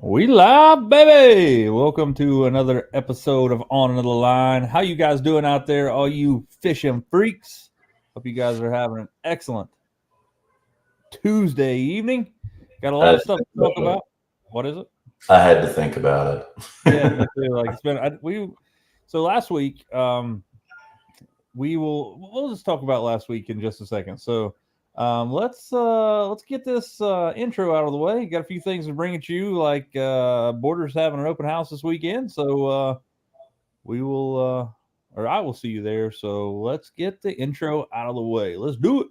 We live, baby. Welcome to another episode of On Another Line. How you guys doing out there, all you fishing freaks? Hope you guys are having an excellent Tuesday evening. Got a I lot had of to stuff think to talk about it. about. What is it? I had to think about Yeah, me it. too. Like it's been we. So last week, we'll just talk about last week in just a second. So let's get this intro out of the way. Got a few things to bring at you, like Borders having an open house this weekend. So we will or I will see you there. So let's get the intro out of the way. Let's do it.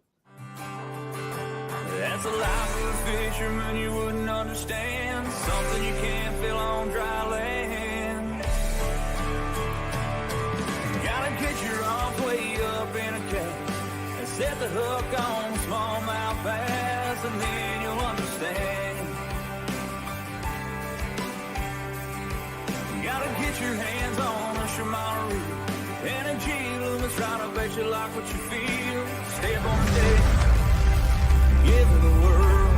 That's a life of a fisherman you wouldn't understand. Something you can't feel on dry land. Gotta get your arms way up in a cage and set the hook on smallmouth bass, and then you'll understand. Gotta get your hands on a Shimano reel and a G-Loomis trying to bet you like what you feel. Step on the deck, give it the world.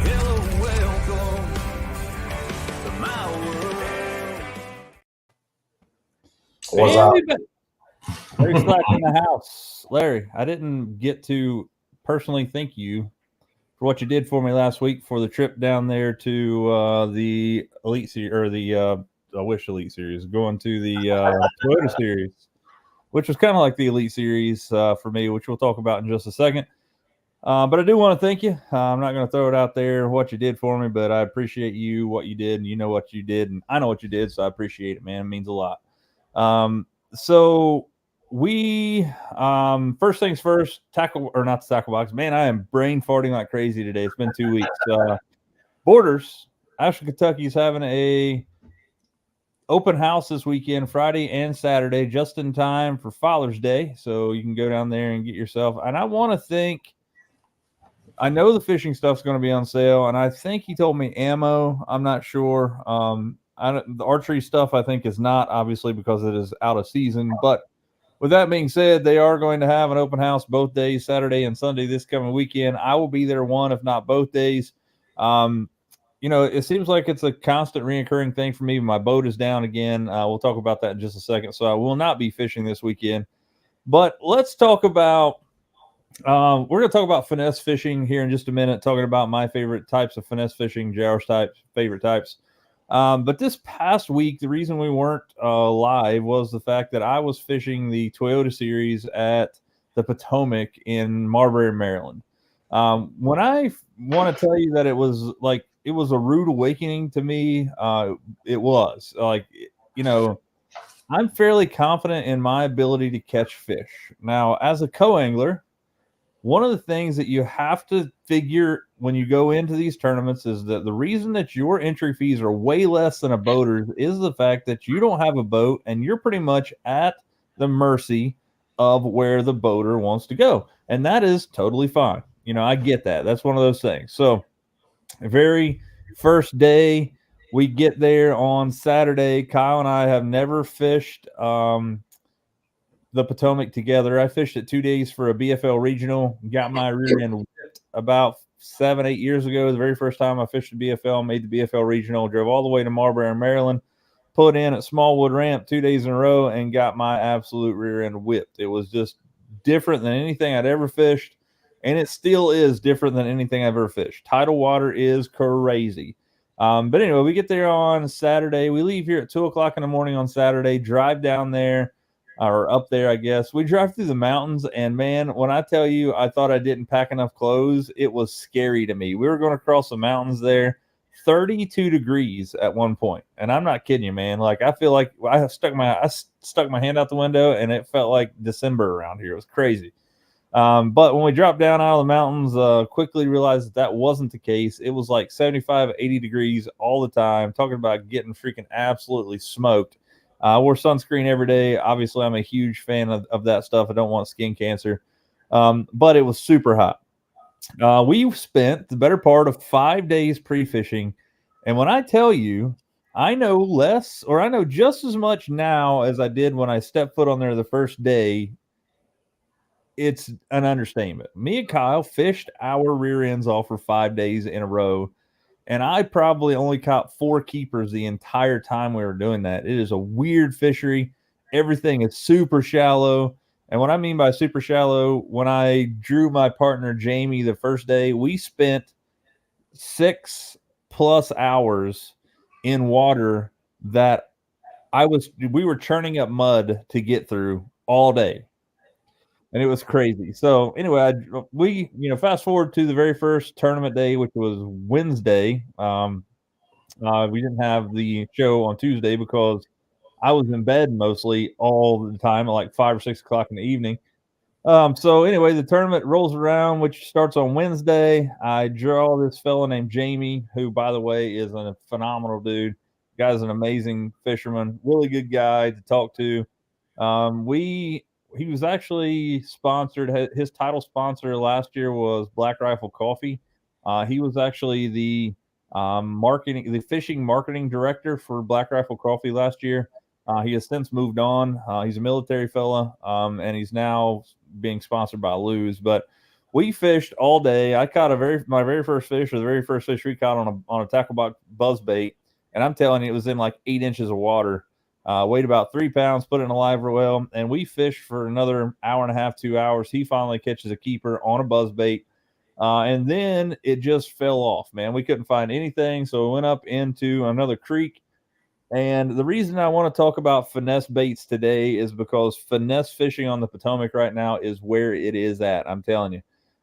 Hello, welcome to my world. What's And up? we back. Larry Slack in the house. Larry, I didn't get to personally thank you for what you did for me last week for the trip down there to the Elite Series or the I wish Elite Series, going to the Toyota Series, which was kind of like the Elite Series for me, which we'll talk about in just a second. But I do want to thank you. I'm not going to throw it out there what you did for me, but I appreciate you, what you did, and you know what you did, and I know what you did, so I appreciate it, man. It means a lot. So we first things first, tackle or not the tackle box. Man, I am brain farting like crazy today. It's been 2 weeks. Borders, Ashland, Kentucky is having a open house this weekend, Friday and Saturday, just in time for Father's Day. So you can go down there and get yourself. And I want to think. I know the fishing stuff's going to be on sale, and I think he told me ammo. I'm not sure. The archery stuff I think is not, obviously, because it is out of season. But with that being said, they are going to have an open house both days, Saturday and Sunday, this coming weekend. I will be there one, if not both days. It seems like it's a constant reoccurring thing for me. My boat is down again. We'll talk about that in just a second. So I will not be fishing this weekend. But let's talk about we're going to talk about finesse fishing here in just a minute, talking about my favorite types of finesse fishing, Jowers types, favorite types. But this past week, the reason we weren't live was the fact that I was fishing the Toyota Series at the Potomac in Marbury, Maryland. When I want to tell you that it was a rude awakening to me, it was I'm fairly confident in my ability to catch fish. Now, as a co-angler, one of the things that you have to figure when you go into these tournaments is that the reason that your entry fees are way less than a boater's is the fact that you don't have a boat and you're pretty much at the mercy of where the boater wants to go. And that is totally fine. I get that. That's one of those things. So, very first day, we get there on Saturday. Kyle and I have never fished the Potomac together. I fished it 2 days for a BFL regional, got my rear end whipped about 7, 8 years ago. The very first time I fished the BFL, made the BFL regional, drove all the way to Marbury, Maryland, put in at Smallwood Ramp 2 days in a row, and got my absolute rear end whipped. It was just different than anything I'd ever fished, and it still is different than anything I've ever fished. Tidal water is crazy. But anyway, we get there on Saturday. We leave here at 2 o'clock in the morning on Saturday, drive down there, or up there, I guess. We drive through the mountains, and man, when I tell you I thought I didn't pack enough clothes, it was scary to me. We were going to cross the mountains there, 32 degrees at one point, and I'm not kidding you, man. Like, I feel like I stuck my hand out the window, and it felt like December around here. It was crazy. But when we dropped down out of the mountains, quickly realized that wasn't the case. It was like 75, 80 degrees all the time, talking about getting freaking absolutely smoked. I wore sunscreen every day. Obviously, I'm a huge fan of that stuff. I don't want skin cancer. But it was super hot. We spent the better part of 5 days pre-fishing. And when I tell you, I know just as much now as I did when I stepped foot on there the first day. It's an understatement. Me and Kyle fished our rear ends off for 5 days in a row. and I probably only caught 4 keepers the entire time we were doing that. It is a weird fishery. Everything is super shallow. And what I mean by super shallow, when I drew my partner Jamie the first day, we spent 6+ hours in water that we were churning up mud to get through all day. And it was crazy. So anyway, we fast forward to the very first tournament day, which was Wednesday. We didn't have the show on Tuesday because I was in bed mostly all the time at like 5 or 6 o'clock in the evening. So anyway, the tournament rolls around, which starts on Wednesday. I draw this fella named Jamie, who, by the way, is a phenomenal dude. Guy's an amazing fisherman, really good guy to talk to. He was actually sponsored. His title sponsor last year was Black Rifle Coffee. He was actually the fishing marketing director for Black Rifle Coffee last year. He has since moved on. He's a military fella, and he's now being sponsored by Luz. But we fished all day. I caught my very first fish, or the very first fish we caught on a tackle box buzz bait, and I'm telling you, it was in like 8 inches of water. Weighed about 3 pounds. Put it in a live well, and we fished for another hour and a half, 2 hours. He finally catches a keeper on a buzz bait. And then it just fell off, man. We couldn't find anything, so we went up into another creek. And the reason I want to talk about finesse baits today is because finesse fishing on the Potomac right now is where it is at. I'm telling you.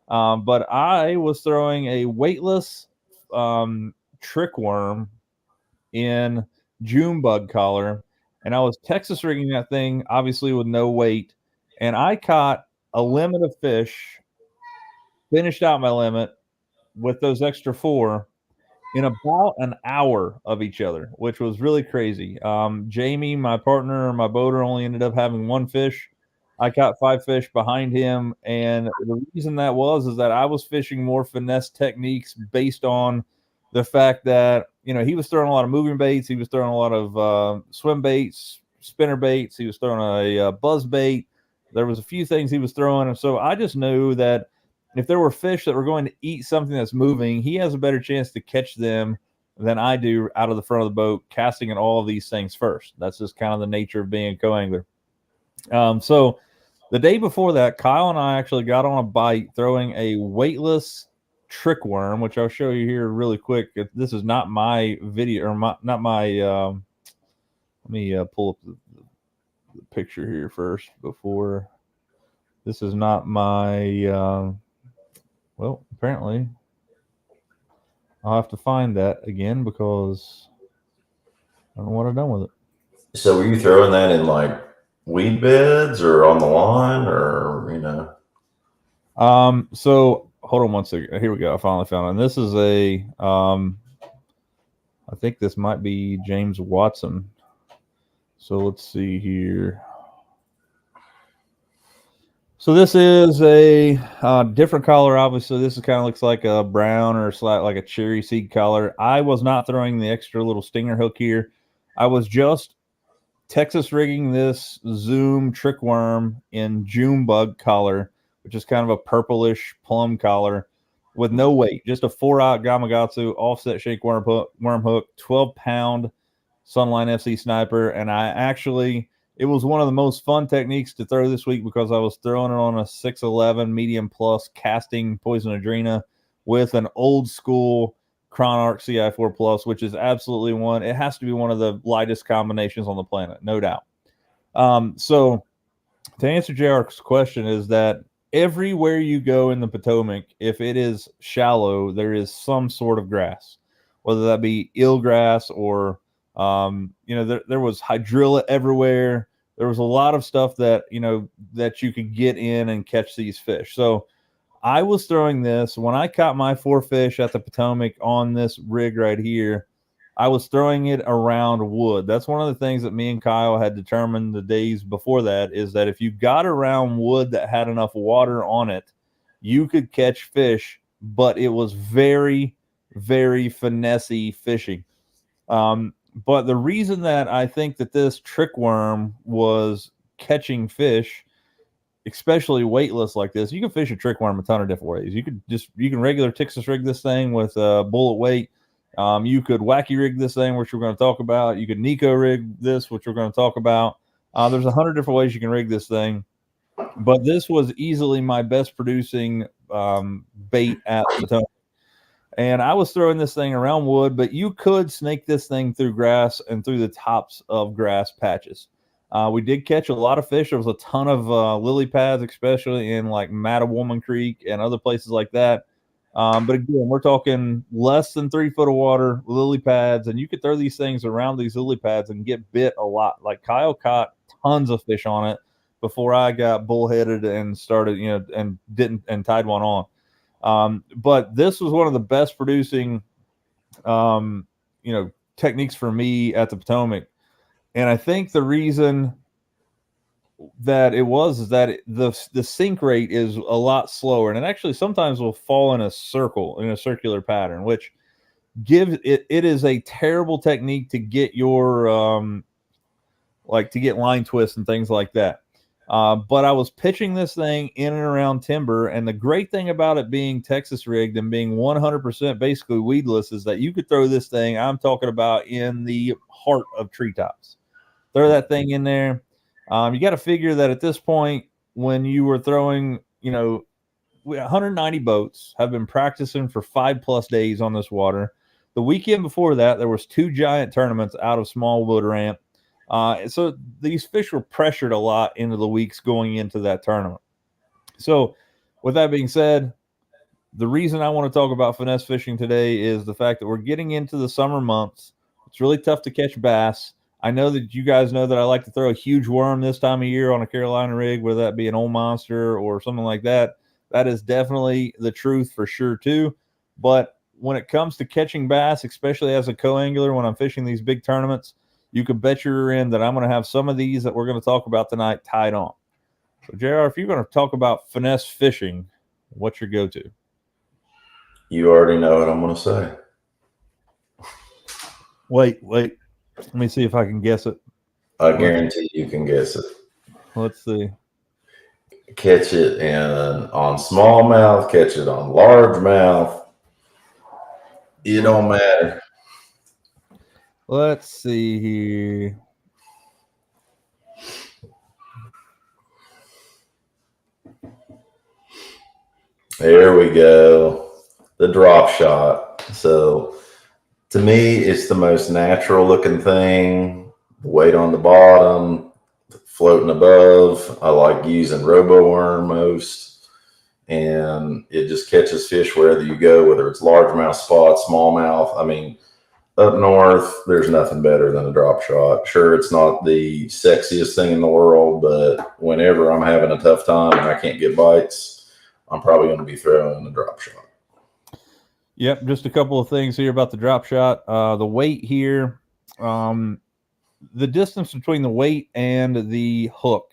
But I was throwing a weightless trick worm in June bug collar, and I was Texas rigging that thing, obviously with no weight. And I caught a limit of fish, finished out my limit with those extra 4 in about an hour of each other, which was really crazy. Jamie, my partner, my boater, only ended up having 1 fish. I caught 5 fish behind him, and the reason that is that I was fishing more finesse techniques based on the fact that he was throwing a lot of moving baits, he was throwing a lot of swim baits, spinner baits, he was throwing a buzz bait. There was a few things he was throwing, and so I just knew that if there were fish that were going to eat something that's moving, he has a better chance to catch them than I do out of the front of the boat, casting at all of these things first. That's just kind of the nature of being a co-angler. So the day before that, Kyle and I actually got on a bite throwing a weightless trick worm, which I'll show you here really quick. This is not my video, or not my. Let me pull up the picture here first before. This is not my. Well, apparently, I'll have to find that again because I don't know what I've done with it. So were you throwing that in like weed beds or on the lawn or? So hold on one second. Here we go. I finally found it. And this is I think this might be James Watson. So let's see here. So this is a different color. Obviously, this kind of looks like a brown or like a cherry seed color. I was not throwing the extra little stinger hook here. I was just Texas rigging this Zoom trick worm in June bug color, which is kind of a purplish plum collar with no weight, just a 4-aught Gamakatsu offset shake worm hook, 12-pound Sunline FC Sniper. And it was one of the most fun techniques to throw this week because I was throwing it on a 611 medium plus casting Poison Adrena with an old school Chronarch CI4 Plus, which is absolutely it has to be one of the lightest combinations on the planet, no doubt. So to answer JR's question is that everywhere you go in the Potomac, if it is shallow, there is some sort of grass, whether that be eelgrass or there was hydrilla everywhere. There was a lot of stuff that that you could get in and catch these fish. So I was throwing this when I caught my 4 fish at the Potomac on this rig right here. I was throwing it around wood. That's one of the things that me and Kyle had determined the days before that, is that if you got around wood that had enough water on it, you could catch fish, but it was very, very finessey fishing. But the reason that I think that this trick worm was catching fish, especially weightless like this, you can fish a trick worm a ton of different ways. You can regular Texas rig this thing with a bullet weight, You could wacky rig this thing, which we're going to talk about. You could Nico rig this, which we're going to talk about. There's 100 different ways you can rig this thing, but this was easily my best producing bait at the Potomac. And I was throwing this thing around wood, but you could snake this thing through grass and through the tops of grass patches. We did catch a lot of fish. There was a ton of lily pads, especially in like Mattawoman Creek and other places like that. But again, we're talking less than 3 foot of water, lily pads, and you could throw these things around these lily pads and get bit a lot. Like Kyle caught tons of fish on it before I got bullheaded and started, and tied one on. But this was one of the best producing, techniques for me at the Potomac. And I think the reason that it was is that the sink rate is a lot slower, and it actually sometimes will fall in a circular pattern, which gives it is a terrible technique to get your to get line twists and things like that. But I was pitching this thing in and around timber, and the great thing about it being Texas rigged and being 100% basically weedless is that you could throw this thing, I'm talking about, in the heart of treetops. Throw that thing in there. You got to figure that at this point, when you were throwing, 190 boats have been practicing for 5+ days on this water. The weekend before that, there was 2 giant tournaments out of Smallwood Ramp. So these fish were pressured a lot into the weeks going into that tournament. So with that being said, the reason I want to talk about finesse fishing today is the fact that we're getting into the summer months. It's really tough to catch bass. I know that you guys know that I like to throw a huge worm this time of year on a Carolina rig, whether that be an old monster or something like that. That is definitely the truth for sure too. But when it comes to catching bass, especially as a co-angler, when I'm fishing these big tournaments, you can bet your end that I'm going to have some of these that we're going to talk about tonight tied on. So, JR, if you're going to talk about finesse fishing, what's your go-to? You already know what I'm going to say. Wait. Let me see if I can guess it. I guarantee you can guess it. Let's see. Catch it on smallmouth, catch it on largemouth. It don't matter. Let's see here. There we go. The drop shot. So to me, it's the most natural looking thing. The weight on the bottom, floating above. I like using robo worm most. And it just catches fish wherever you go, whether it's largemouth spot, smallmouth. I mean, up north, there's nothing better than a drop shot. Sure, it's not the sexiest thing in the world, but whenever I'm having a tough time and I can't get bites, I'm probably going to be throwing a drop shot. Yep, just a couple of things here about the drop shot. The weight here, the distance between the weight and the hook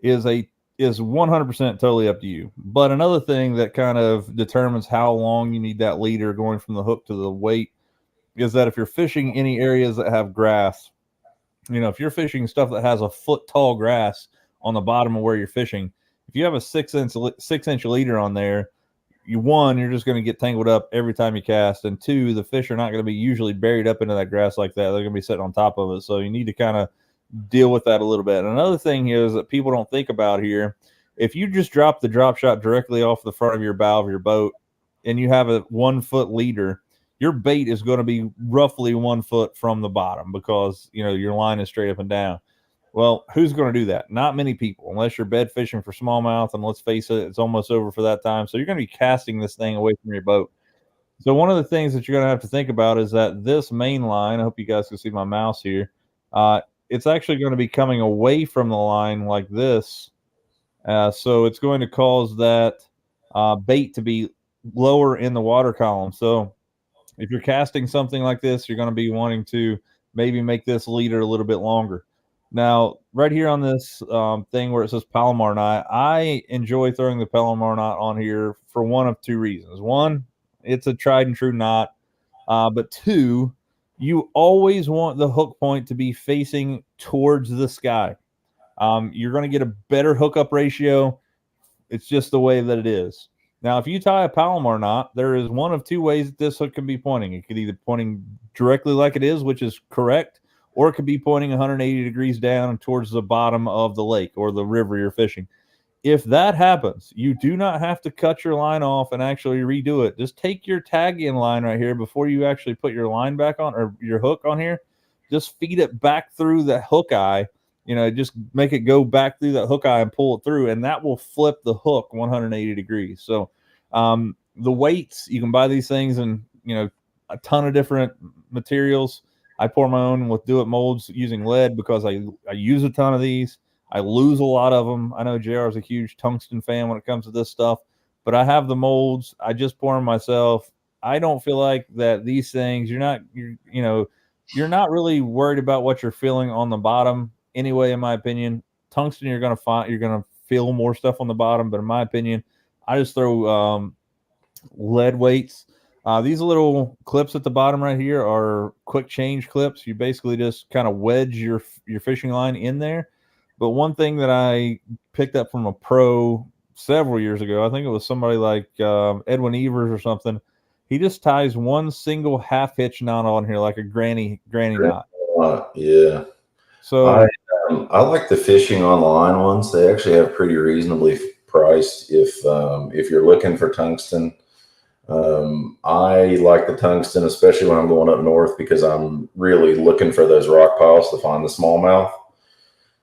is 100% totally up to you. But another thing that kind of determines how long you need that leader going from the hook to the weight is that if you're fishing any areas that have grass, if you're fishing stuff that has a foot tall grass on the bottom of where you're fishing, if you have a 6-inch leader on there, you're just going to get tangled up every time you cast, and 2, the fish are not going to be usually buried up into that grass like that. They're going to be sitting on top of it. So you need to kind of deal with that a little bit. And another thing is that people don't think about here, if you just drop the drop shot directly off the front of your bow of your boat and you have a 1 foot leader, your bait is going to be roughly 1 foot from the bottom because, your line is straight up and down. Well, who's going to do that? Not many people, unless you're bed fishing for smallmouth, and let's face it, it's almost over for that time. So you're going to be casting this thing away from your boat. So one of the things that you're going to have to think about is that this main line, I hope you guys can see my mouse here, it's actually going to be coming away from the line like this. So it's going to cause that bait to be lower in the water column. So if you're casting something like this, you're going to be wanting to maybe make this leader a little bit longer. Now, right here on this thing where it says Palomar knot, I enjoy throwing the Palomar knot on here for one of 2 reasons. One, it's a tried and true knot. But 2, you always want the hook point to be facing towards the sky. You're going to get a better hookup ratio. It's just the way that it is. Now, if you tie a Palomar knot, there is one of two ways that this hook can be pointing. It could either pointing directly like it is, which is correct, or it could be pointing 180 degrees down towards the bottom of the lake or the river you're fishing. If that happens, you do not have to cut your line off and actually redo it. Just take your tag in line right here before you actually put your line back on or your hook on here. Just feed it back through the hook eye. Just make it go back through that hook eye and pull it through, and that will flip the hook 180 degrees. So the weights, you can buy these things in, a ton of different materials. I pour my own with Do It molds using lead because I use a ton of these. I lose a lot of them. I know JR is a huge tungsten fan when it comes to this stuff, but I have the molds. I just pour them myself. I don't feel like that these things, you're not really worried about what you're feeling on the bottom. Anyway, in my opinion, tungsten, you're going to feel more stuff on the bottom. But in my opinion, I just throw lead weights. These little clips at the bottom right here are quick change clips. You basically just kind of wedge your fishing line in there. But one thing that I picked up from a pro several years ago, I think it was somebody like Edwin Evers or something. He just ties one single half hitch knot on here like a granny knot. Yeah. So I like the fishing online ones. They actually have pretty reasonably priced if you're looking for tungsten. I like the tungsten, especially when I'm going up north, because I'm really looking for those rock piles to find the smallmouth.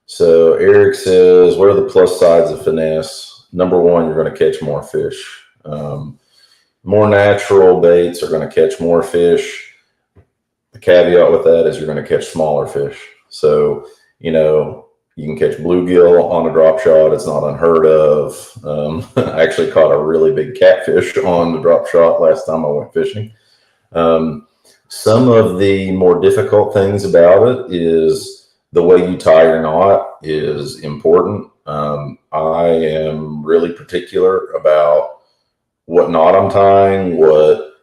So Eric says, what are the plus sides of Finesse? Number one, you're going to catch more fish. More natural baits are going to catch more fish. The caveat with that is you're going to catch smaller fish. So, you can catch bluegill on a drop shot. It's not unheard of. I actually caught a really big catfish on the drop shot last time I went fishing. Some of the more difficult things about it is the way you tie your knot is important. I am really particular about what knot I'm tying, what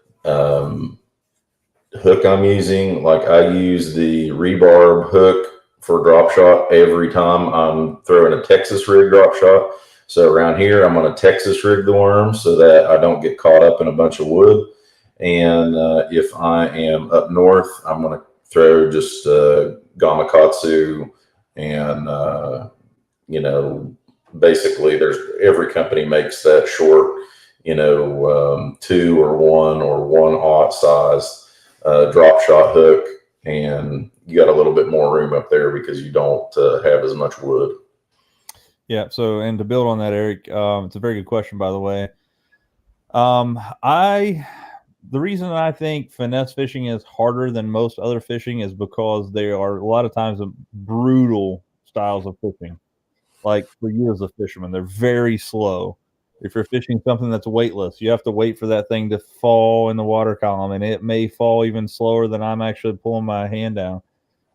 hook I'm using. Like I use the rebarb hook for drop shot every time I'm throwing a Texas rig drop shot. So around here, I'm going to Texas rig the worm so that I don't get caught up in a bunch of wood. And if I am up north, I'm going to throw just Gamakatsu and, basically every company makes that short, 2 or 1 or 1/0 size drop shot hook. And you got a little bit more room up there because you don't have as much wood. Yeah. So, and to build on that, Eric, it's a very good question, by the way. The reason I think finesse fishing is harder than most other fishing is because they are a lot of times brutal styles of fishing. Like for you as a fisherman, they're very slow. If you're fishing something that's weightless, you have to wait for that thing to fall in the water column, and it may fall even slower than I'm actually pulling my hand down.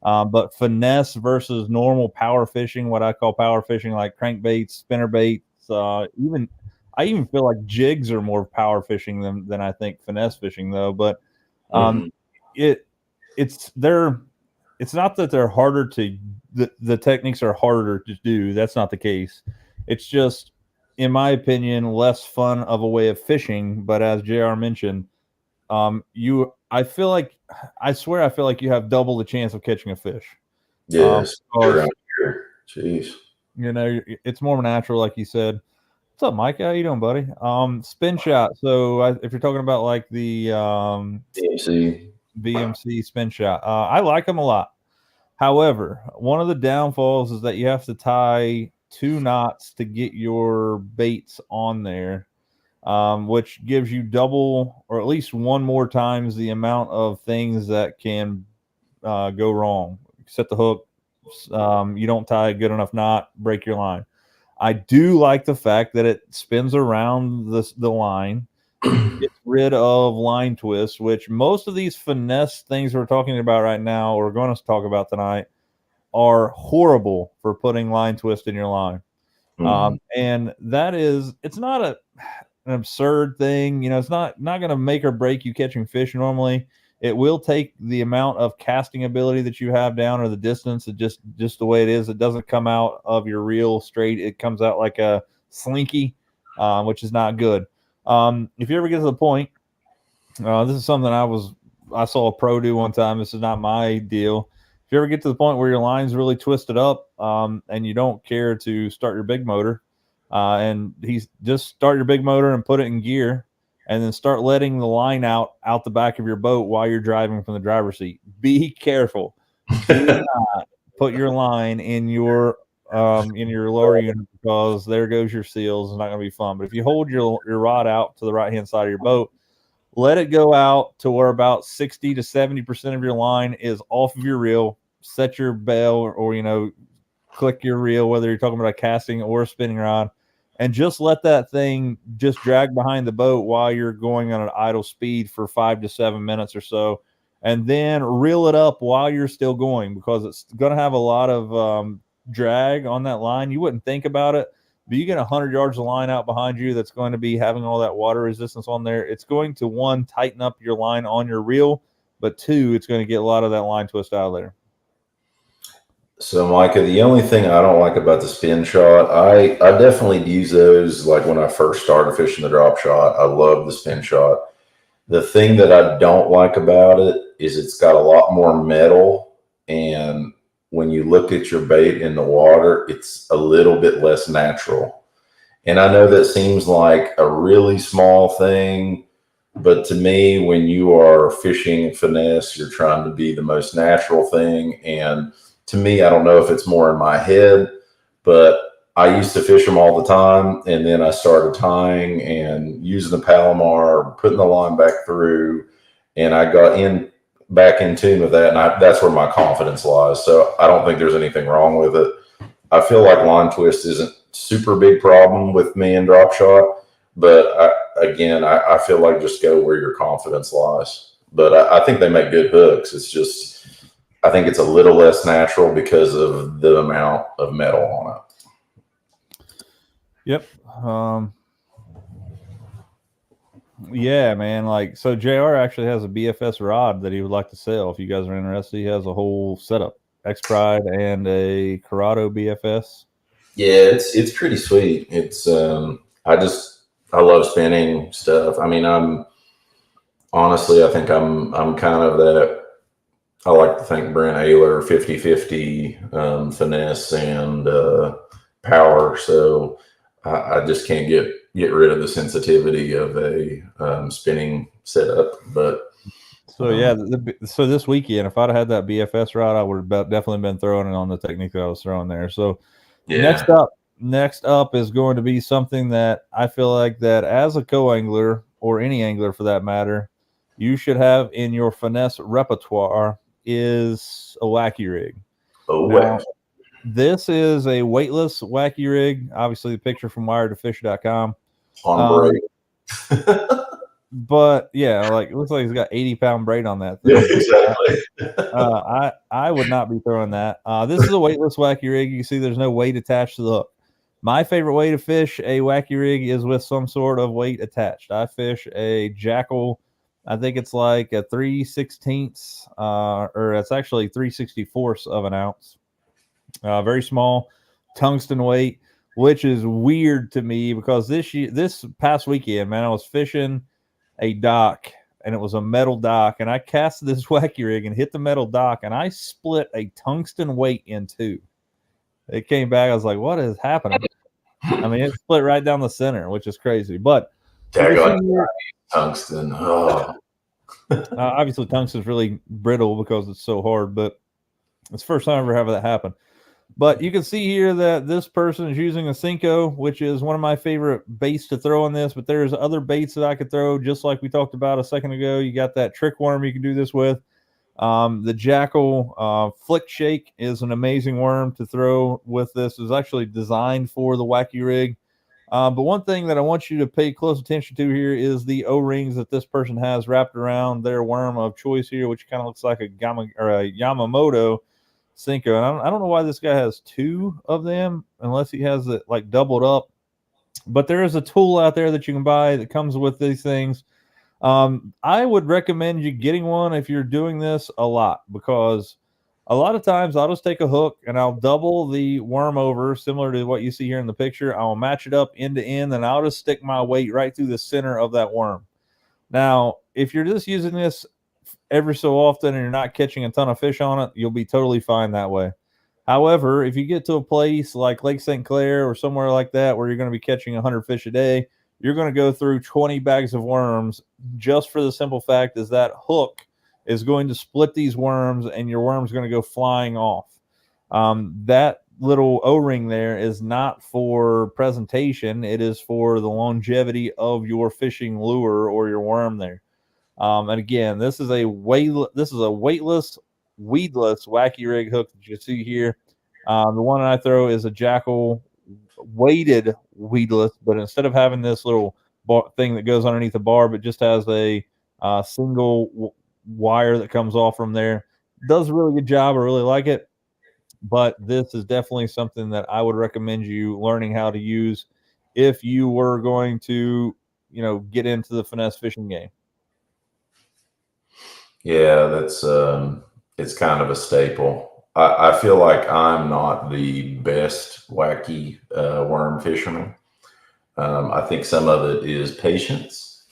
But finesse versus normal power fishing, what I call power fishing, like crankbaits, spinnerbaits, I even feel like jigs are more power fishing than I think finesse fishing, though. But it's not that they're harder to the techniques are harder to do. That's not the case. It's just, in my opinion, less fun of a way of fishing. But as JR mentioned, I feel like you have double the chance of catching a fish. Yes, around here. Jeez. It's more natural, like you said. What's up, Mike? How you doing, buddy? Spin shot. So if you're talking about like the VMC spin shot, I like them a lot. However, one of the downfalls is that you have to tie 2 knots to get your baits on there, which gives you double or at least one more times the amount of things that can go wrong. Set the hook, you don't tie a good enough knot, break your line. I do like the fact that it spins around the line. It gets rid of line twists, which most of these finesse things we're talking about right now or going to talk about tonight are horrible for putting line twist in your line. And that is, it's not an absurd thing. It's not going to make or break you catching fish normally. It will take the amount of casting ability that you have down or the distance. It just the way it is. It doesn't come out of your reel straight. It comes out like a slinky, which is not good. If you ever get to the point, this is something I saw a pro do one time. This is not my deal. If you ever get to the point where your line's really twisted up, and you don't care to start your big motor, and he's just start your big motor and put it in gear, and then start letting the line out the back of your boat while you're driving from the driver's seat. Be careful. Do not put your line in your lower unit, because there goes your seals. It's not going to be fun. But if you hold your rod out to the right hand side of your boat, let it go out to where about 60 to 70% of your line is off of your reel. Set your bell, or click your reel, whether you're talking about a casting or a spinning rod, and just let that thing just drag behind the boat while you're going on an idle speed for 5 to 7 minutes or so, and then reel it up while you're still going, because it's going to have a lot of drag on that line. You wouldn't think about it, but you get 100 yards of line out behind you that's going to be having all that water resistance on there. It's going to, one, tighten up your line on your reel, but two, it's going to get a lot of that line twist out of there. So, Micah, the only thing I don't like about the spin shot, I definitely use those like when I first started fishing the drop shot. I love the spin shot. The thing that I don't like about it is it's got a lot more metal, and when you look at your bait in the water, it's a little bit less natural. And I know that seems like a really small thing, but to me, when you are fishing finesse, you're trying to be the most natural thing. And to me, I don't know if it's more in my head, but I used to fish them all the time. And then I started tying and using the Palomar, putting the line back through, and I got back in tune with that. And that's where my confidence lies. So I don't think there's anything wrong with it. I feel like line twist isn't super big problem with me in drop shot, but I feel like just go where your confidence lies. But I think they make good hooks. It's just, I think it's a little less natural because of the amount of metal on it. Yep. Yeah, man. Like, so JR actually has a BFS rod that he would like to sell. If you guys are interested, he has a whole setup, X Pride and a Corrado BFS. Yeah, it's pretty sweet. It's I love spinning stuff. I mean, I think I'm kind of that. I like to think Brent Ayler 50-50 finesse and power. So I just can't get rid of the sensitivity of a spinning setup. But so yeah, so this weekend, if I'd have had that BFS rod, I would have definitely been throwing it on the technique that I was throwing there. So yeah. Next up is going to be something that I feel like that as a co-angler, or any angler for that matter, you should have in your finesse repertoire, is a wacky rig. Now, this is a weightless wacky rig. Obviously, the picture from wiredtofisher.com. On braid. But yeah, like it looks like he's got 80-pound braid on that thing. Yeah, exactly. I would not be throwing that. This is a weightless wacky rig. You can see there's no weight attached to the hook. My favorite way to fish a wacky rig is with some sort of weight attached. I fish a Jackal. I think it's like a 3/16, or it's actually 3/64 of an ounce. Very small tungsten weight, which is weird to me because this past weekend, man, I was fishing a dock, and it was a metal dock, and I cast this wacky rig and hit the metal dock, and I split a tungsten weight in two. It came back. I was like, what is happening? I mean, it split right down the center, which is crazy. But tungsten. Oh. Obviously, tungsten is really brittle because it's so hard, but it's the first time I ever have that happen. But you can see here that this person is using a Cinco, which is one of my favorite baits to throw on this. But there's other baits that I could throw, just like we talked about a second ago. You got that trick worm you can do this with. The Jackal Flick Shake is an amazing worm to throw with this. It was actually designed for the wacky rig. But one thing that I want you to pay close attention to here is the O-rings that this person has wrapped around their worm of choice here, which kind of looks like a Yamamoto Cinco. And I don't know why this guy has two of them, unless he has it like doubled up. But there is a tool out there that you can buy that comes with these things. I would recommend you getting one if you're doing this a lot, because A lot of times I'll just take a hook and I'll double the worm over, similar to what you see here in the picture. I'll match it up end to end, and I'll just stick my weight right through the center of that worm. Now, if you're just using this every so often and you're not catching a ton of fish on it, you'll be totally fine that way. However, if you get to a place like Lake St. Clair or somewhere like that where you're going to be catching 100 fish a day, you're going to go through 20 bags of worms just for the simple fact is that hook is going to split these worms and your worm's going to go flying off. That little O-ring there is not for presentation. It is for the longevity of your fishing lure or your worm there. And again, this is a weightless, weedless wacky rig hook that you see here. The one I throw is a Jackal weighted weedless, but instead of having this little thing that goes underneath the barb, it just has a single wire that comes off from there. Does a really good job. I really like it. But this is definitely something that I would recommend you learning how to use if you were going to, get into the finesse fishing game. Yeah, that's it's kind of a staple. I feel like I'm not the best wacky worm fisherman. I think some of it is patience.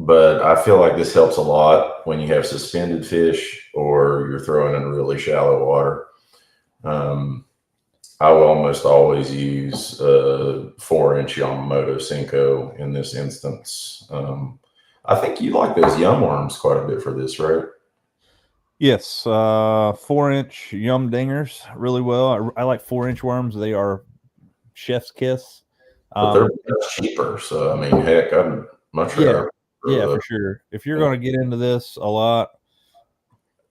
But I feel like this helps a lot when you have suspended fish or you're throwing in really shallow water. I will almost always use a 4-inch Yamamoto Senko in this instance. I think you like those yum worms quite a bit for this, right? Yes, 4-inch yum dingers really well. I like 4-inch worms. They are chef's kiss. But they're cheaper, so I mean, heck, I'd much rather. Yeah, for sure. If you're going to get into this a lot,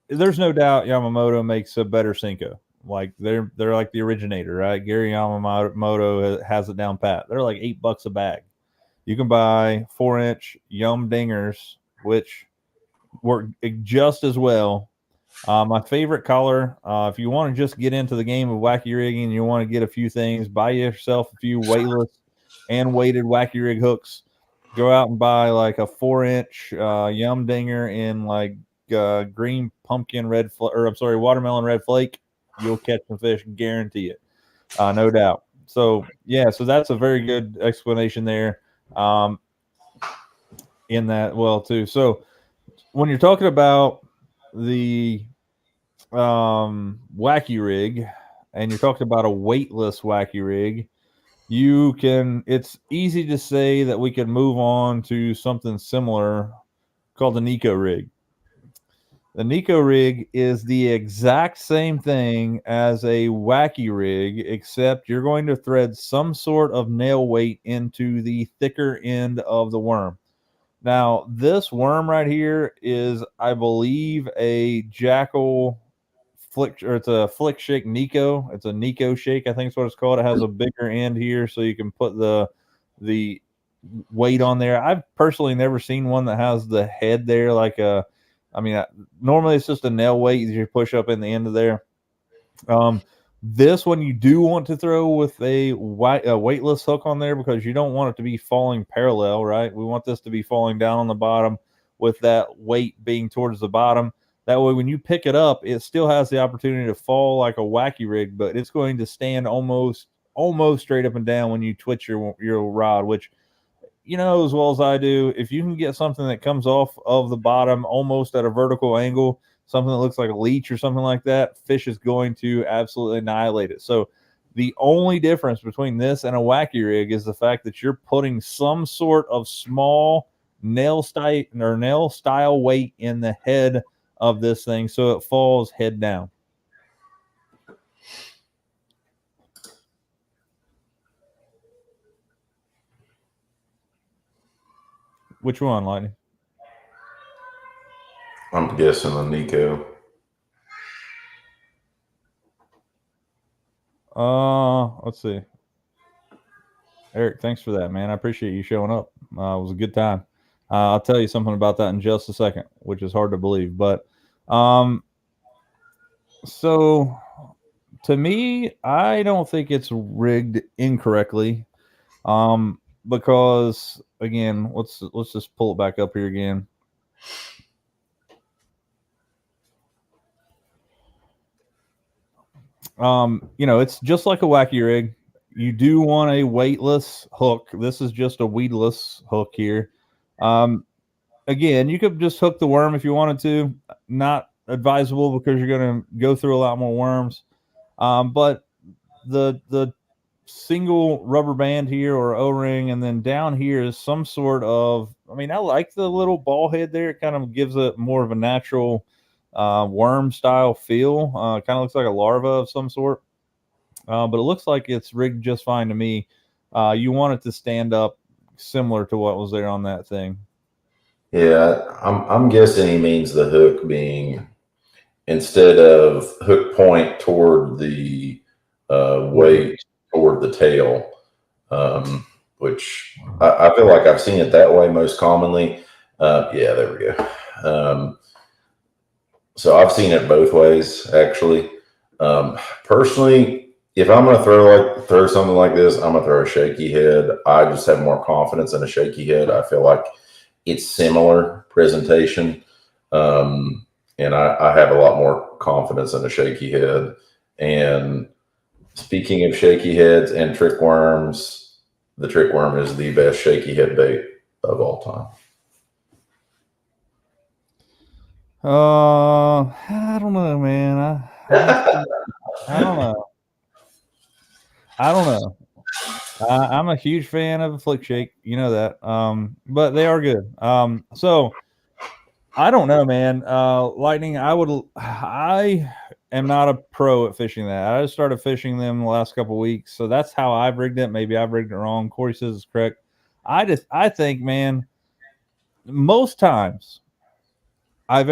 there's no doubt Yamamoto makes a better Senko. Like they're like the originator, right? Gary Yamamoto has it down pat. They're like $8 a bag. You can buy 4-inch yum dingers, which work just as well. My favorite color, if you want to just get into the game of wacky rigging and you want to get a few things, buy yourself a few weightless and weighted wacky rig hooks. Go out and buy like a 4-inch yum dinger in like green pumpkin watermelon red flake. You'll catch some fish, guarantee it, no doubt. So yeah, so that's a very good explanation there. In that too. So when you're talking about the wacky rig and you're talking about a weightless wacky rig, it's easy to say that we can move on to something similar called the Nico rig. The Nico rig is the exact same thing as a wacky rig, except you're going to thread some sort of nail weight into the thicker end of the worm. Now, this worm right here is, I believe, a Jackal flick, or it's a flick shake Nico. It's a Nico shake, I think is what it's called. It has a bigger end here, so you can put the weight on there. I've personally never seen one that has the head there, normally it's just a nail weight that you push up in the end of there. This one you do want to throw with a weightless hook on there because you don't want it to be falling parallel, right? We want this to be falling down on the bottom with that weight being towards the bottom. That way, when you pick it up, it still has the opportunity to fall like a wacky rig, but it's going to stand almost straight up and down when you twitch your rod, which, as well as I do, if you can get something that comes off of the bottom almost at a vertical angle, something that looks like a leech or something like that, fish is going to absolutely annihilate it. So the only difference between this and a wacky rig is the fact that you're putting some sort of small nail style weight in the head of this thing so it falls head down. Which one, Lightning? I'm guessing a Nico. Let's see. Eric, thanks for that, man. I appreciate you showing up. It was a good time. I'll tell you something about that in just a second, which is hard to believe. But so to me, I don't think it's rigged incorrectly. Because again, let's just pull it back up here again. It's just like a wacky rig. You do want a weightless hook. This is just a weedless hook here. Again, you could just hook the worm if you wanted to. Not advisable because you're going to go through a lot more worms. But the single rubber band here or O-ring, and then down here is some sort of. I mean, I like the little ball head there. It kind of gives it more of a natural worm style feel. Kind of looks like a larva of some sort. But it looks like it's rigged just fine to me. You want it to stand up similar to what was there on that thing. Yeah, I'm guessing he means the hook being instead of hook point toward the weight toward the tail, which I feel like I've seen it that way most commonly. Yeah, there we go. So I've seen it both ways, actually. Personally, if I'm going to throw something like this, I'm going to throw a shaky head. I just have more confidence in a shaky head. I feel like it's similar presentation. And I have a lot more confidence in a shaky head. And speaking of shaky heads and trick worms, the trick worm is the best shaky head bait of all time. I don't know, man. I don't know. I'm a huge fan of a flick shake. You know that. But they are good. So I don't know, man. Lightning, I am not a pro at fishing that. I just started fishing them the last couple of weeks. So that's how I've rigged it. Maybe I've rigged it wrong. Corey says it's correct. I think, man, most times I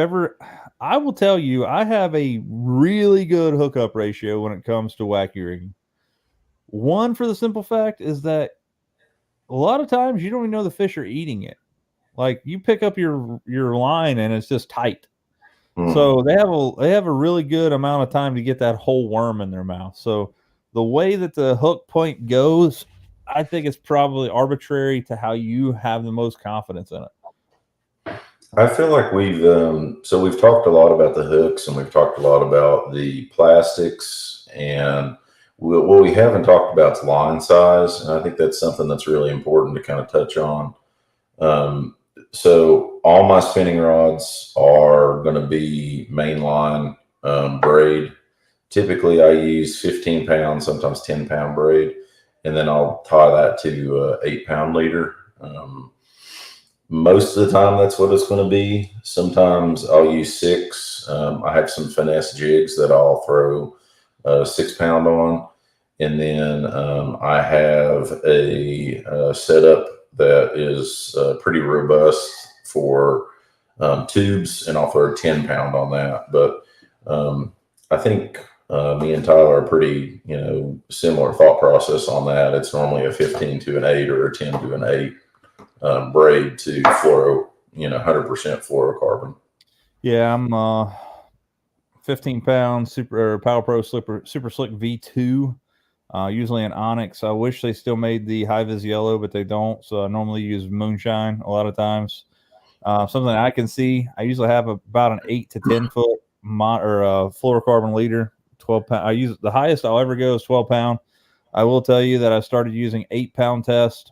will tell you, I have a really good hookup ratio when it comes to wacky rigging. One, for the simple fact is that a lot of times you don't even know the fish are eating it. Like you pick up your line and it's just tight. So they have a really good amount of time to get that whole worm in their mouth. So the way that the hook point goes, I think it's probably arbitrary to how you have the most confidence in it. I feel like we've talked a lot about the hooks and we've talked a lot about the plastics, and what we haven't talked about is line size, and I think that's something that's really important to kind of touch on. So all my spinning rods are going to be mainline braid. Typically, I use 15 pound, sometimes 10-pound braid, and then I'll tie that to 8-pound leader. Most of the time, that's what it's going to be. Sometimes I'll use 6. I have some finesse jigs that I'll throw 6-pound on. And then I have a setup that is pretty robust for tubes, and I'll throw 10-pound on that. But I think me and Tyler are pretty, similar thought process on that. It's normally a 15 to an 8 or a 10 to an 8 braid to fluoro, 100% fluorocarbon. Yeah, I'm 15 pound super Power Pro Super Slick V2. Usually an Onyx. I wish they still made the high vis yellow, but they don't. So I normally use Moonshine a lot of times. Something I can see. I usually have about an 8 to 10 foot fluorocarbon leader. 12-pound. I use the highest I'll ever go is 12-pound. I will tell you that I started using 8-pound test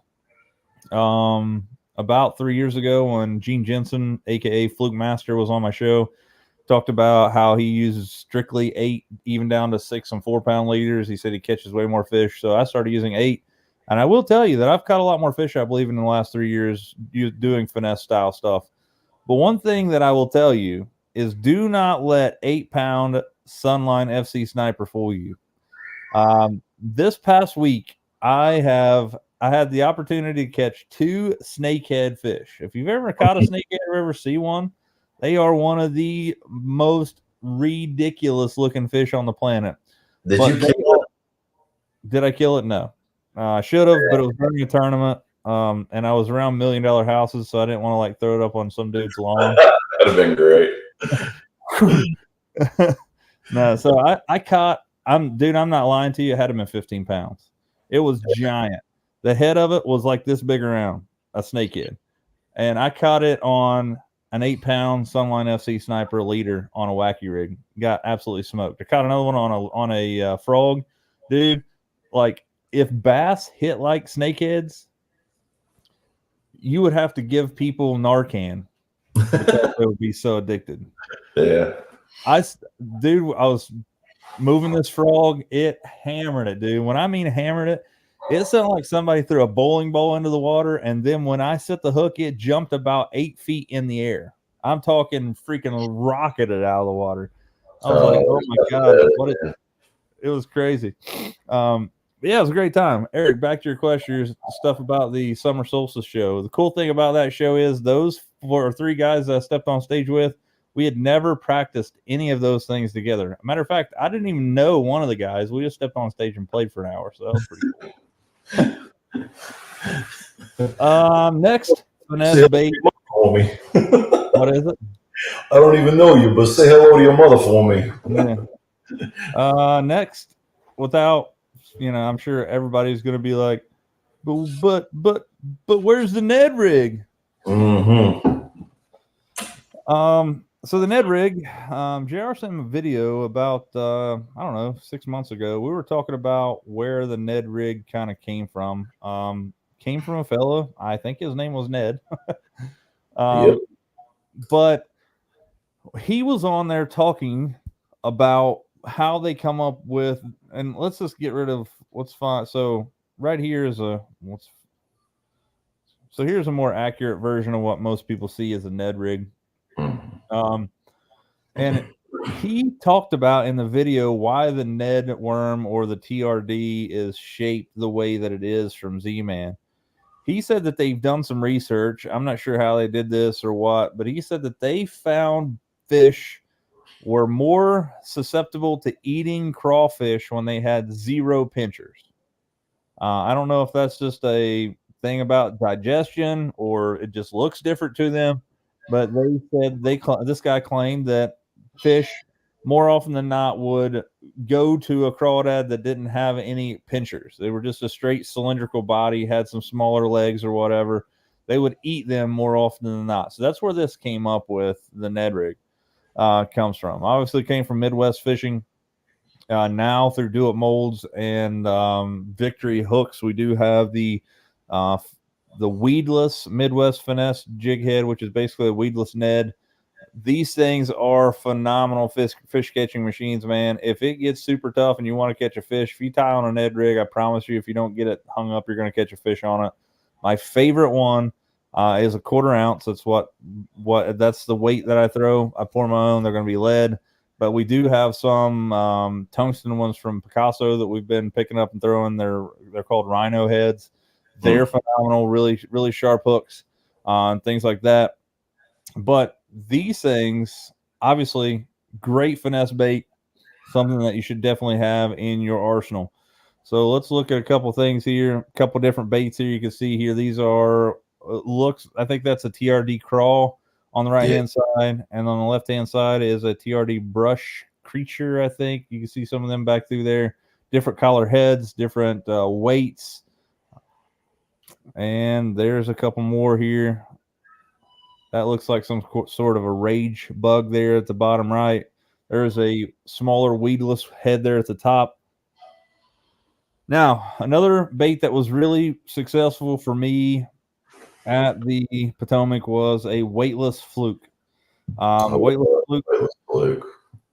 about 3 years ago when Gene Jensen, aka Fluke Master, was on my show. Talked about how he uses strictly 8, even down to 6 and 4-pound leaders. He said he catches way more fish. So I started using 8. And I will tell you that I've caught a lot more fish, I believe, in the last 3 years doing finesse style stuff. But one thing that I will tell you is do not let 8-pound Sunline FC Sniper fool you. This past week, I had the opportunity to catch 2 snakehead fish. If you've ever caught a snakehead or ever see one, they are one of the most ridiculous looking fish on the planet. Did you kill it? Did I kill it? No. I should have, but it was during a tournament. And I was around $1 million houses, so I didn't want to throw it up on some dude's lawn. That'd have been great. No, so I caught. I'm not lying to you. I had him at 15 pounds. It was giant. The head of it was like this big around, a snakehead, and I caught it on an 8-pound Sunline FC Sniper leader on a wacky rig. Got absolutely smoked. I caught another one on a frog, dude. Like if bass hit like snakeheads, you would have to give people Narcan because they would be so addicted. Yeah. I was moving this frog. It hammered it, dude. When I mean hammered it, it sounded like somebody threw a bowling ball into the water, and then when I set the hook, it jumped about 8 feet in the air. I'm talking freaking rocketed out of the water. I was like, oh my God, it was crazy. Yeah, it was a great time. Eric, back to your question, your stuff about the Summer Solstice show. The cool thing about that show is those 4 or 3 guys that I stepped on stage with, we had never practiced any of those things together. Matter of fact, I didn't even know one of the guys. We just stepped on stage and played for an hour, so that was pretty cool. Next, Finesse bait. For me. What is it? I don't even know you, but say hello to your mother for me. Yeah. Next, without, I'm sure everybody's going to be like, but where's the Ned rig? Mm-hmm. So the Ned rig, JR sent him a video about, I don't know, 6 months ago. We were talking about where the Ned rig kind of came from. Came from a fella, I think his name was Ned. Yep. But he was on there talking about how they come up with, and let's just get rid of what's fine. So right here is here's a more accurate version of what most people see as a Ned rig. And he talked about in the video why the Ned worm or the TRD is shaped the way that it is from Z-Man. He said that they've done some research. I'm not sure how they did this or what, but he said that they found fish were more susceptible to eating crawfish when they had 0 pinchers. I don't know if that's just a thing about digestion or it just looks different to them, but they said this guy claimed that fish more often than not would go to a crawdad that didn't have any pinchers. They were just a straight cylindrical body, had some smaller legs or whatever. They would eat them more often than not. So that's where this came up with the Ned rig comes from. Obviously came from Midwest fishing. Now through Do It Molds and Victory Hooks, we do have the weedless Midwest Finesse jig head, which is basically a weedless Ned. These things are phenomenal fish catching machines, man. If it gets super tough and you want to catch a fish, if you tie on a Ned rig, I promise you, if you don't get it hung up, you're going to catch a fish on it. My favorite one is a 1/4 ounce. That's that's the weight that I throw. I pour my own. They're going to be lead, but we do have some tungsten ones from Picasso that we've been picking up and throwing. They're called Rhino heads. They're phenomenal, really, really sharp hooks, and things like that. But these things, obviously, great finesse bait, something that you should definitely have in your arsenal. So let's look at a couple things here, a couple different baits here. You can see here, these are I think that's a TRD crawl on the right hand side, and on the left hand side is a TRD brush creature. I think you can see some of them back through there. Different color heads, different weights, and there's a couple more here. That looks like some sort of a rage bug there at the bottom right. There's a smaller weedless head there at the top. Now, another bait that was really successful for me at the Potomac was a weightless fluke. Weightless fluke.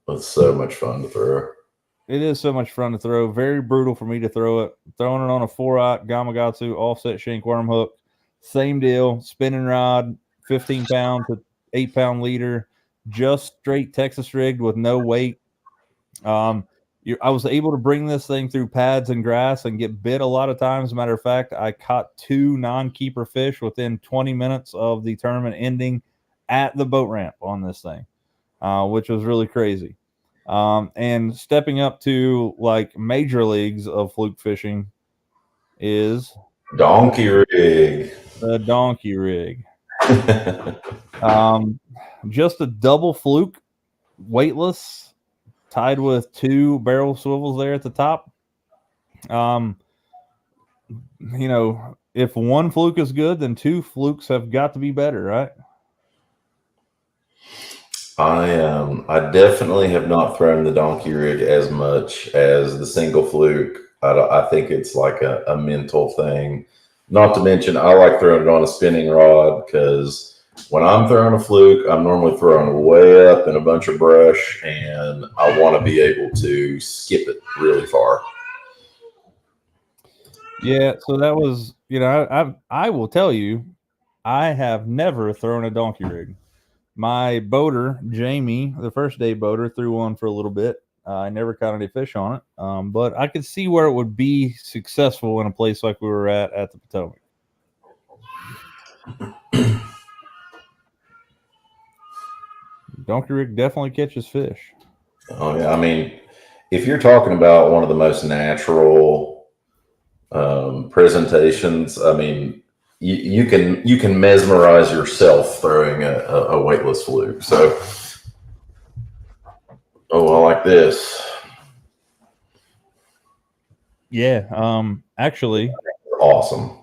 That's so much fun to throw. It is so much fun to throw. Very brutal for me to throw it. Throwing it on a 4-aught Gamakatsu offset shank worm hook. Same deal. Spinning rod, 15 pound to 8 pound leader, just straight Texas rigged with no weight. I was able to bring this thing through pads and grass and get bit a lot of times. As a matter of fact, I caught 2 non-keeper fish within 20 minutes of the tournament ending at the boat ramp on this thing, which was really crazy. And stepping up to like major leagues of fluke fishing is donkey rig. The donkey rig. Just a double fluke, weightless, tied with 2 barrel swivels there at the top. If one fluke is good, then 2 flukes have got to be better, right? I definitely have not thrown the donkey rig as much as the single fluke. I think it's like a mental thing. Not to mention, I like throwing it on a spinning rod because when I'm throwing a fluke, I'm normally throwing way up in a bunch of brush, and I want to be able to skip it really far. Yeah, so that was, I will tell you, I have never thrown a donkey rig. My boater, Jamie, the first day boater, threw one for a little bit. I never caught any fish on it, but I could see where it would be successful in a place like we were at the Potomac. Donkey rig definitely catches fish. Oh yeah, I mean, if you're talking about one of the most natural presentations, I mean, you can mesmerize yourself throwing a weightless fluke. So, oh, I like this. Yeah, actually, Awesome.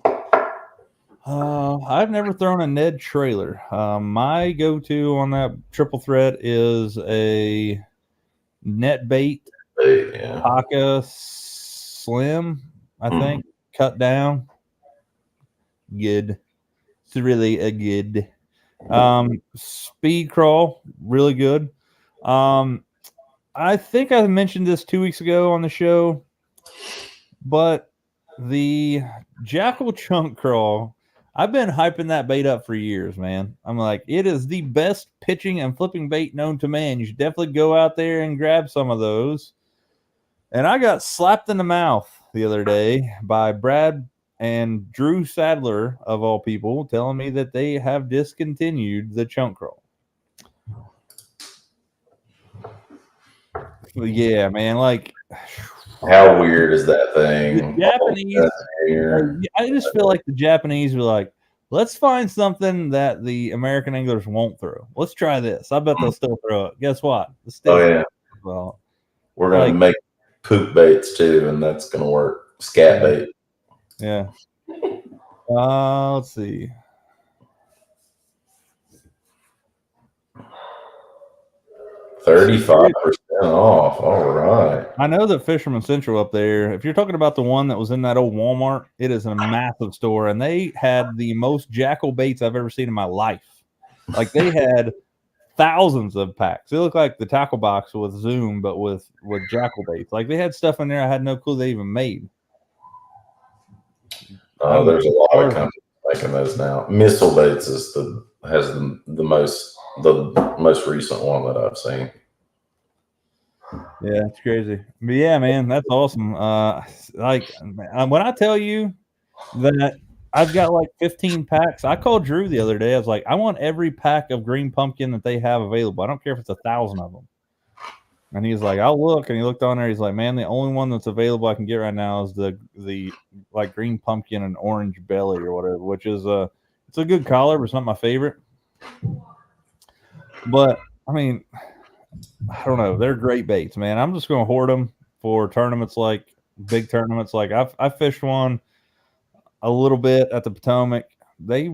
I've never thrown a Ned trailer. My go-to on that triple threat is a net bait Yeah. Taka Slim, I think, cut down. Good. It's really a good. Speed crawl, really good. I think I mentioned this 2 weeks ago on the show, but the Jackal Chunk Crawl, I've been hyping that bait up for years, man. I'm like, it is the best pitching and flipping bait known to man. You should definitely go out there and grab some of those. And I got slapped in the mouth the other day by Brad and Drew Sadler, of all people, telling me that they have discontinued the chunk crawl. Yeah, man. Like, how weird is that thing? the Japanese, I just feel like the Japanese were like, let's find something that the American anglers won't throw. Let's try this. I bet they'll still throw it. Guess what? Oh yeah. Well, we're gonna make poop baits too, and that's gonna work. Scat bait. Yeah. Let's see. $35% off. All right. I know that Fisherman Central up there, if you're talking about the one that was in that old Walmart, it is a massive store, and they had the most jackal baits I've ever seen in my life. Like, they had thousands of packs. It looked like the tackle box with Zoom, but with jackal baits. Like, they had stuff in there I had no clue they even made. Oh, there's a lot of companies making those now. Missile baits is the most recent one that I've seen. Yeah, it's crazy. But yeah, man, that's awesome. Like, when I tell you that I've got like 15 packs, I called Drew the other day. I was like, I want every pack of green pumpkin that they have available. I don't care if it's 1,000 of them. And he's like, I'll look. And he looked on there. He's like, man, the only one that's available I can get right now is the like green pumpkin and orange belly or whatever, which is it's a good color, but it's not my favorite. But I mean, I don't know. They're great baits, man. I'm just going to hoard them for tournaments, like big tournaments. Like I fished one a little bit at the Potomac. They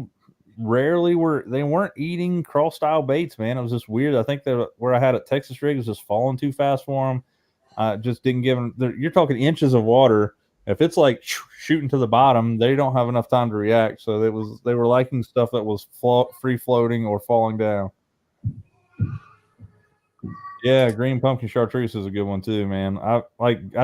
weren't eating crawl style baits, man. It was just weird. I think that where I had it Texas rig was just falling too fast for them. Just didn't give them. You're talking inches of water. If it's like shooting to the bottom, they don't have enough time to react. So they were liking stuff that was free floating or falling down. Yeah, green pumpkin chartreuse is a good one too, man. I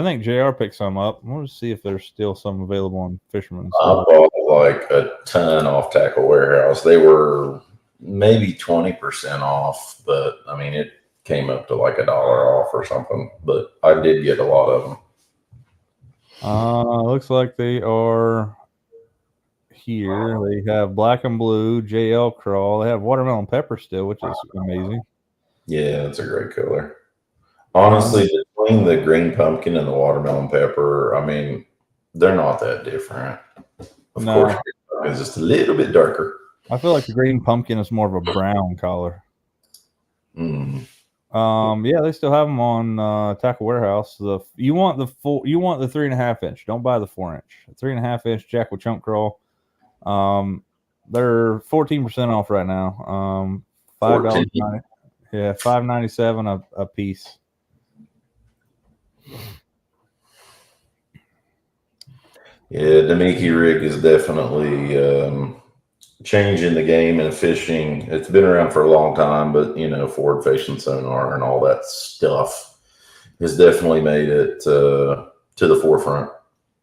think JR picked some up. We'll just see if there's still some available on Fisherman's. I bought like a ton off Tackle Warehouse. They were maybe 20% off, but I mean it came up to like $1 off or something. But I did get a lot of them. Looks like they are here. They have black and blue JL crawl. They have watermelon pepper still, which is amazing. Yeah, it's a great color. Honestly, between the green pumpkin and the watermelon pepper, I mean, they're not that different. Of course, it's just a little bit darker. I feel like the green pumpkin is more of a brown color. Yeah, they still have them on Tackle Warehouse. You want the 3.5 inch. Don't buy the 4 inch. 3.5 inch Jackal Chunk Crawl. They're 14% off right now. $5.90. Yeah, $5.97 a piece. Yeah, Demiki rig is definitely changing the game in fishing. It's been around for a long time, but forward facing sonar and all that stuff has definitely made it to the forefront.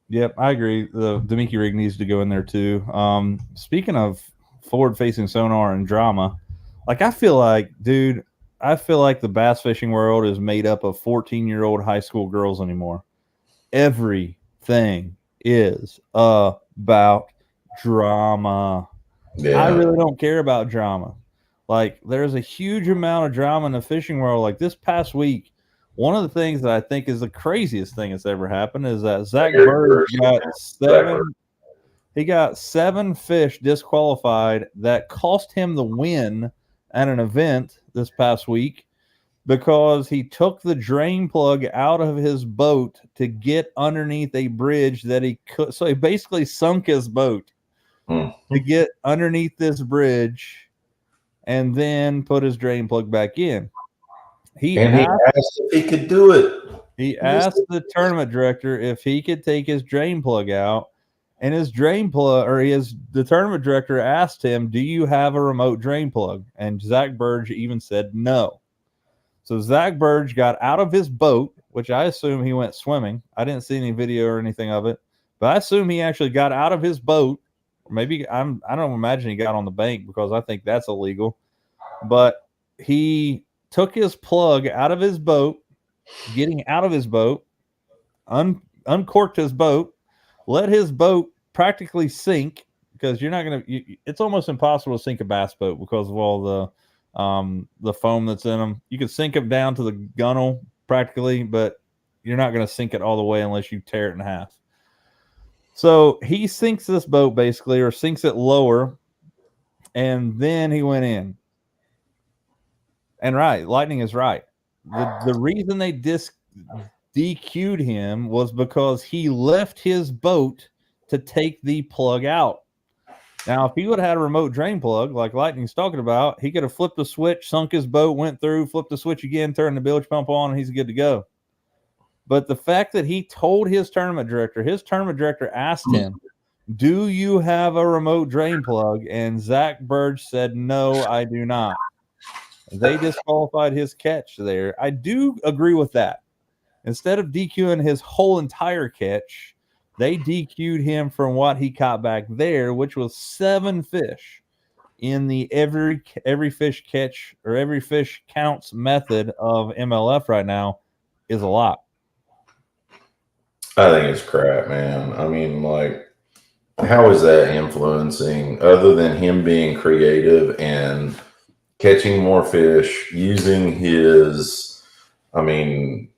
Yep, I agree. The Demiki rig needs to go in there too. Speaking of forward-facing sonar and drama, like I feel like the bass fishing world is made up of 14-year-old high school girls anymore. Everything is about drama. Yeah. I really don't care about drama. Like, there's a huge amount of drama in the fishing world. Like this past week, one of the things that I think is the craziest thing that's ever happened is that Zach Bird got seven fish disqualified that cost him the win at an event this past week because he took the drain plug out of his boat to get underneath a bridge that he could. So he basically sunk his boat to get underneath this bridge and then put his drain plug back in. He asked if he could do it. He asked the tournament director if he could take his drain plug out, and the tournament director asked him, "Do you have a remote drain plug?" And Zach Burge even said no. So Zach Burge got out of his boat, which I assume he went swimming. I didn't see any video or anything of it, but I assume he actually got out of his boat. Maybe I don't imagine he got on the bank because I think that's illegal. But he took his plug out of his boat, getting out of his boat, uncorked his boat, let his boat practically sink because you're not going to. It's almost impossible to sink a bass boat because of all the foam that's in them. You can sink them down to the gunnel practically, but you're not going to sink it all the way unless you tear it in half. So he sinks this boat basically, or sinks it lower, and then he went in. And right, Lightning is right. The reason they DQ'd him was because he left his boat to take the plug out. Now, if he would have had a remote drain plug like Lightning's talking about, he could have flipped the switch, sunk his boat, went through, flipped the switch again, turned the bilge pump on, and he's good to go. But the fact that he told his tournament director asked him, "Do you have a remote drain plug?" And Zach Burge said, "No, I do not." They disqualified his catch there. I do agree with that. Instead of DQing his whole entire catch, they DQ'd him from what he caught back there, which was 7 fish in the every fish catch or every fish counts method of MLF right now is a lot. I think it's crap, man. I mean, like, how is that influencing, other than him being creative and catching more fish, using his, I mean,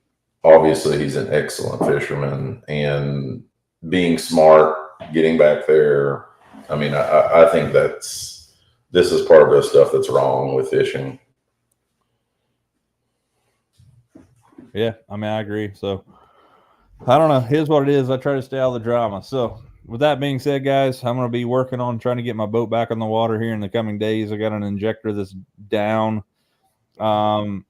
obviously he's an excellent fisherman, and being smart, getting back there. I mean, I think this is part of the stuff that's wrong with fishing. Yeah, I mean, I agree. So I don't know. Here's what it is. I try to stay out of the drama. So with that being said, guys, I'm going to be working on trying to get my boat back on the water here in the coming days. I got an injector that's down. I'm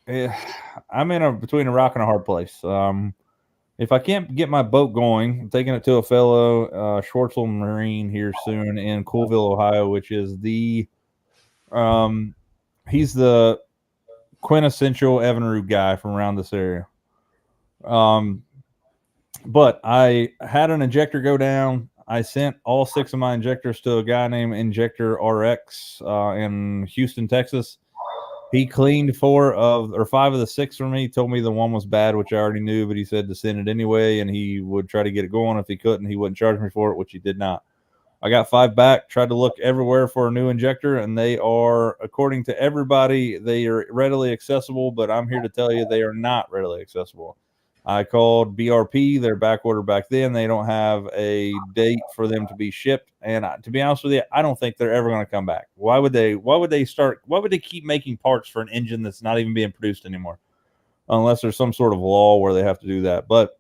in between a rock and a hard place. If I can't get my boat going, I'm taking it to a fellow Schwartzel Marine here soon in Coolville, Ohio, which is he's the quintessential Evinrude guy from around this area. But I had an injector go down. I sent all 6 of my injectors to a guy named Injector RX in Houston, Texas. He cleaned 4 or 5 of the 6 for me. Told me the one was bad, which I already knew, but he said to send it anyway, and he would try to get it going. If he couldn't, he wouldn't charge me for it, which he did not. I got 5 back, tried to look everywhere for a new injector, and they are, according to everybody, they are readily accessible, but I'm here to tell you they are not readily accessible. I called BRP, their back order back then. They don't have a date for them to be shipped. And to be honest with you, I don't think they're ever going to come back. Why would they keep making parts for an engine that's not even being produced anymore? Unless there's some sort of law where they have to do that. But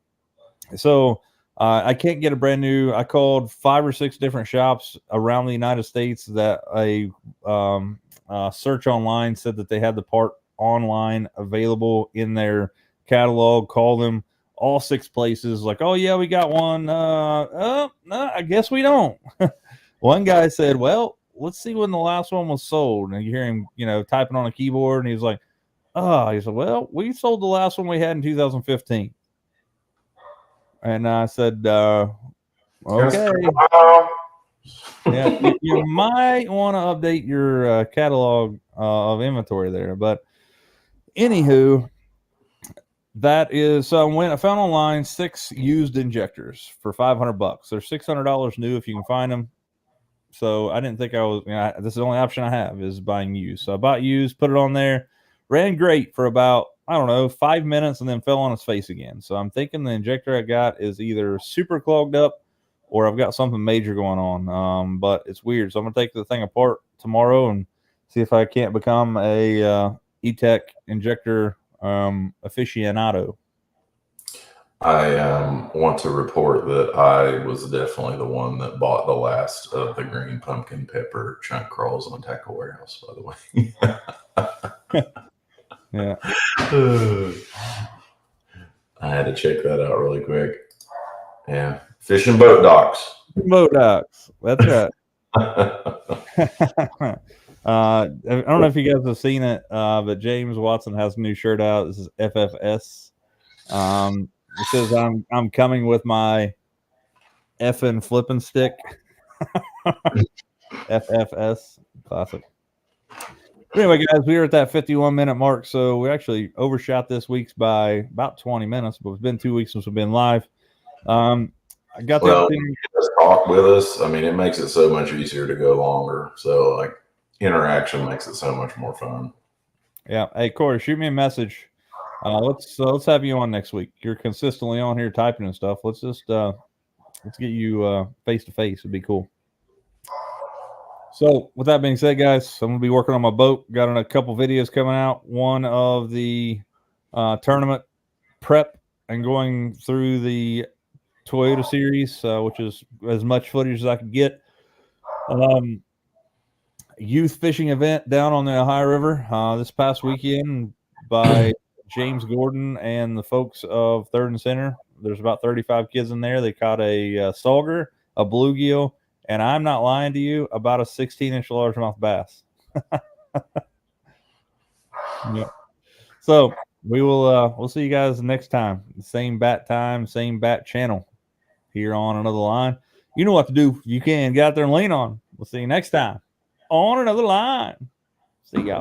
so I can't get a brand new. I called 5 or 6 different shops around the United States that a search online, said that they had the part online available in their catalog. Call them all 6 places, like, oh yeah, we got one. No, I guess we don't. One guy said, well, let's see when the last one was sold. And you hear him, typing on a keyboard, and he was like, he said, well, we sold the last one we had in 2015. And I said, okay. Yeah, you might want to update your catalog of inventory there. But anywho, that is, so I found online 6 used injectors for $500. They're $600 new if you can find them. So I didn't think I was, this is the only option I have is buying used. So I bought used, put it on there, ran great for about, 5 minutes, and then fell on its face again. So I'm thinking the injector I got is either super clogged up or I've got something major going on. But it's weird. So I'm going to take the thing apart tomorrow and see if I can't become a E-Tech injector aficionado. I want to report that I was definitely the one that bought the last of the green pumpkin pepper chunk crawls on Tackle Warehouse, by the way. Yeah. I had to check that out really quick. Yeah. Fish and boat docks. Boat docks. That's right. I don't know if you guys have seen it, but James Watson has a new shirt out. This is FFS. It says I'm coming with my effing flipping stick. FFS. Classic. Anyway, guys, we are at that 51-minute mark, so we actually overshot this week's by about 20 minutes, but it's been 2 weeks since we've been live. I got the opportunity to talk with us. I mean, it makes it so much easier to go longer. So, like, interaction makes it so much more fun. Yeah. Hey, Corey, shoot me a message. Let's have you on next week. You're consistently on here typing and stuff. Let's just let's get you face to face. It'd be cool. So with that being said, guys, I'm gonna be working on my boat. Got a couple videos coming out. One of the tournament prep and going through the Toyota series, which is as much footage as I could get. Youth fishing event down on the Ohio River this past weekend by James Gordon and the folks of Third and Center. There's about 35 kids in there. They caught a sauger, a bluegill, and I'm not lying to you, about a 16-inch largemouth bass. Yeah. So we'll see you guys next time. Same bat time, same bat channel here on Another Line. You know what to do. You can get out there and lean on. We'll see you next time on Another Line. See y'all.